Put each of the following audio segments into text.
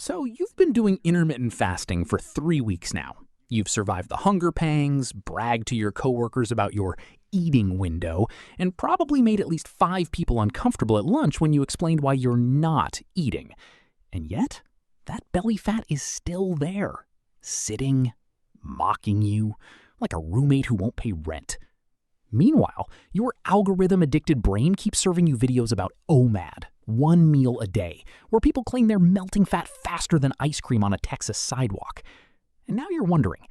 So you've been doing intermittent fasting for 3 weeks now. You've survived the hunger pangs, bragged to your coworkers about your eating window, and probably made at least 5 people uncomfortable at lunch when you explained why you're not eating. And yet, that belly fat is still there, sitting, mocking you, like a roommate who won't pay rent. Meanwhile, your algorithm-addicted brain keeps serving you videos about OMAD, 1 meal a day, where people claim they're melting fat faster than ice cream on a Texas sidewalk. And now you're wondering,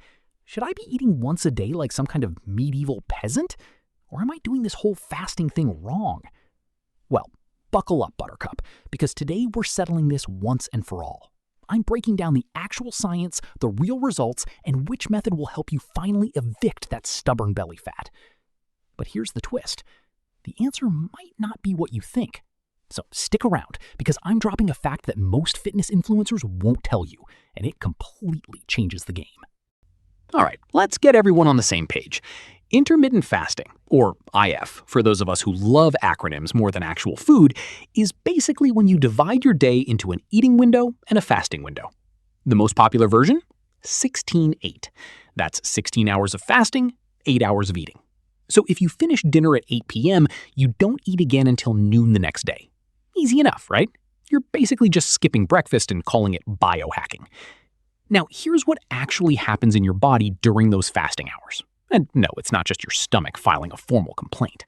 should I be eating once a day like some kind of medieval peasant? Or am I doing this whole fasting thing wrong? Well, buckle up, Buttercup, because today we're settling this once and for all. I'm breaking down the actual science, the real results, and which method will help you finally evict that stubborn belly fat. But here's the twist. The answer might not be what you think. So stick around, because I'm dropping a fact that most fitness influencers won't tell you, and it completely changes the game. All right, let's get everyone on the same page. Intermittent fasting, or IF, for those of us who love acronyms more than actual food, is basically when you divide your day into an eating window and a fasting window. The most popular version? 16-8. That's 16 hours of fasting, 8 hours of eating. So if you finish dinner at 8 p.m., you don't eat again until noon the next day. Easy enough, right? You're basically just skipping breakfast and calling it biohacking. Now, here's what actually happens in your body during those fasting hours. And no, it's not just your stomach filing a formal complaint.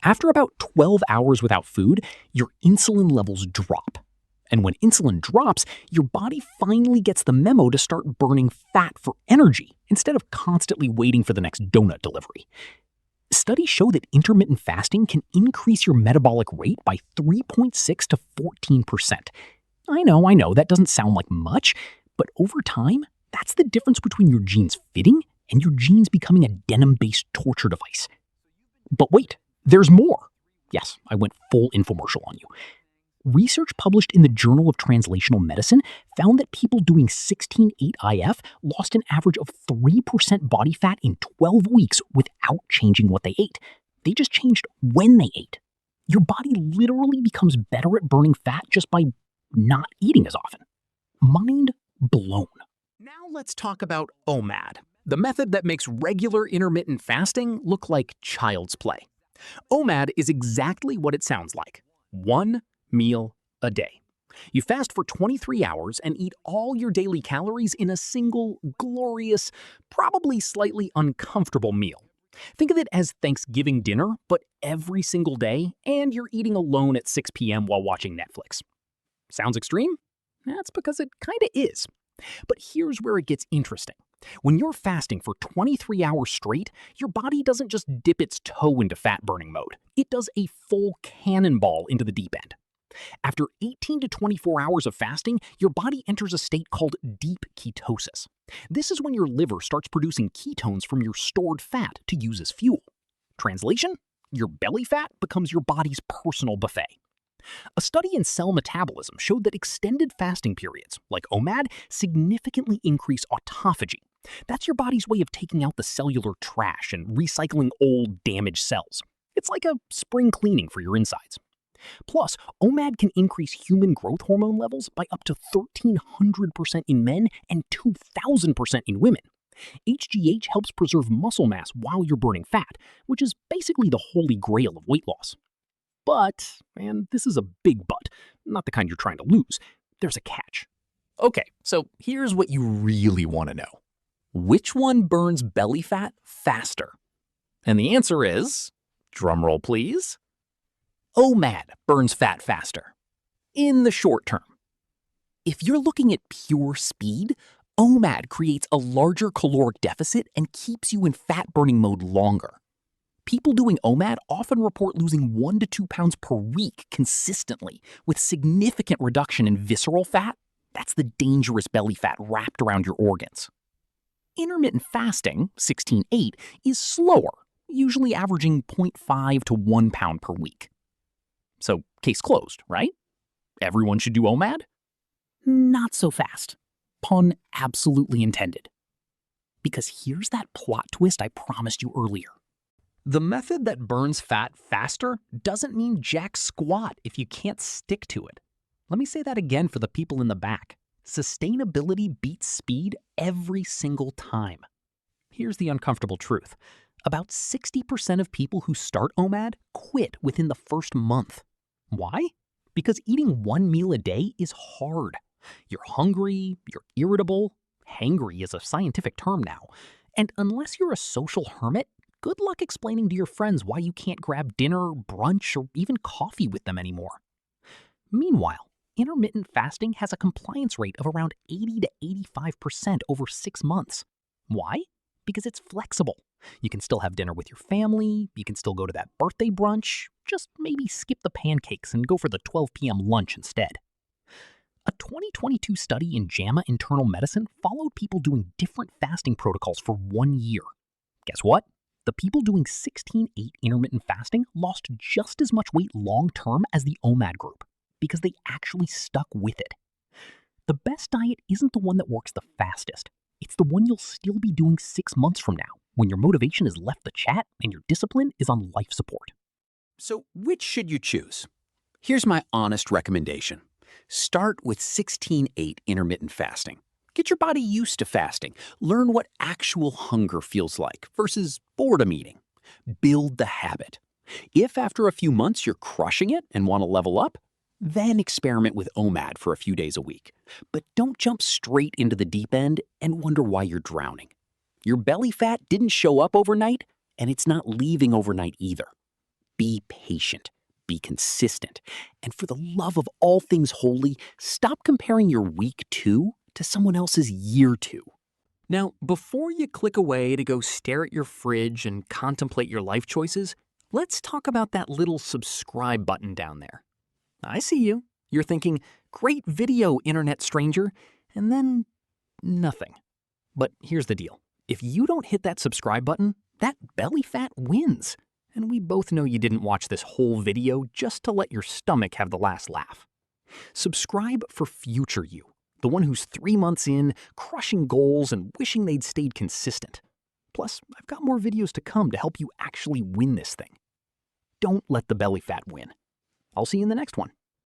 After about 12 hours without food, your insulin levels drop. And when insulin drops, your body finally gets the memo to start burning fat for energy instead of constantly waiting for the next donut delivery. Studies show that intermittent fasting can increase your metabolic rate by 3.6 to 14%. I know, that doesn't sound like much, but over time, that's the difference between your genes fitting and your genes becoming a denim-based torture device. But wait, there's more. Yes, I went full infomercial on you. Research published in the Journal of Translational Medicine found that people doing 16-8 IF lost an average of 3% body fat in 12 weeks without changing what they ate. They just changed when they ate. Your body literally becomes better at burning fat just by not eating as often. Mind blown. Now let's talk about OMAD, the method that makes regular intermittent fasting look like child's play. OMAD is exactly what it sounds like. 1 meal a day. You fast for 23 hours and eat all your daily calories in a single, glorious, probably slightly uncomfortable meal. Think of it as Thanksgiving dinner, but every single day, and you're eating alone at 6 p.m. while watching Netflix. Sounds extreme? That's because it kinda is. But here's where it gets interesting. When you're fasting for 23 hours straight, your body doesn't just dip its toe into fat-burning mode. It does a full cannonball into the deep end. After 18 to 24 hours of fasting, your body enters a state called deep ketosis. This is when your liver starts producing ketones from your stored fat to use as fuel. Translation? Your belly fat becomes your body's personal buffet. A study in cell metabolism showed that extended fasting periods, like OMAD, significantly increase autophagy. That's your body's way of taking out the cellular trash and recycling old, damaged cells. It's like a spring cleaning for your insides. Plus, OMAD can increase human growth hormone levels by up to 1,300% in men and 2,000% in women. HGH helps preserve muscle mass while you're burning fat, which is basically the holy grail of weight loss. But, and this is a big but, not the kind you're trying to lose, there's a catch. Okay, so here's what you really want to know. Which one burns belly fat faster? And the answer is, drumroll please, OMAD burns fat faster. In the short term. If you're looking at pure speed, OMAD creates a larger caloric deficit and keeps you in fat-burning mode longer. People doing OMAD often report losing 1 to 2 pounds per week consistently, with significant reduction in visceral fat. That's the dangerous belly fat wrapped around your organs. Intermittent fasting, 16-8, is slower, usually averaging 0.5 to 1 pound per week. So, case closed, right? Everyone should do OMAD? Not so fast. Pun absolutely intended. Because here's that plot twist I promised you earlier. The method that burns fat faster doesn't mean jack squat if you can't stick to it. Let me say that again for the people in the back. Sustainability beats speed every single time. Here's the uncomfortable truth. About 60% of people who start OMAD quit within the first month. Why? Because eating one meal a day is hard. You're hungry, you're irritable. Hangry is a scientific term now. And unless you're a social hermit, good luck explaining to your friends why you can't grab dinner, brunch, or even coffee with them anymore. Meanwhile, intermittent fasting has a compliance rate of around 80 to 85% over 6 months. Why? Because it's flexible. You can still have dinner with your family, you can still go to that birthday brunch, just maybe skip the pancakes and go for the 12 p.m. lunch instead. A 2022 study in JAMA Internal Medicine followed people doing different fasting protocols for 1 year. Guess what? The people doing 16/8 intermittent fasting lost just as much weight long-term as the OMAD group, because they actually stuck with it. The best diet isn't the one that works the fastest. It's the one you'll still be doing 6 months from now, when your motivation has left the chat and your discipline is on life support. So which should you choose? Here's my honest recommendation. Start with 16/8 intermittent fasting. Get your body used to fasting. Learn what actual hunger feels like versus boredom eating. Build the habit. If after a few months you're crushing it and want to level up, then experiment with OMAD for a few days a week. But don't jump straight into the deep end and wonder why you're drowning. Your belly fat didn't show up overnight, and it's not leaving overnight either. Be patient. Be consistent. And for the love of all things holy, stop comparing your week 2 to someone else's year 2. Now, before you click away to go stare at your fridge and contemplate your life choices, let's talk about that little subscribe button down there. I see you. You're thinking, great video, internet stranger, and then nothing. But here's the deal. If you don't hit that subscribe button, that belly fat wins. And we both know you didn't watch this whole video just to let your stomach have the last laugh. Subscribe for future you, the one who's 3 months in, crushing goals and wishing they'd stayed consistent. Plus, I've got more videos to come to help you actually win this thing. Don't let the belly fat win. I'll see you in the next one.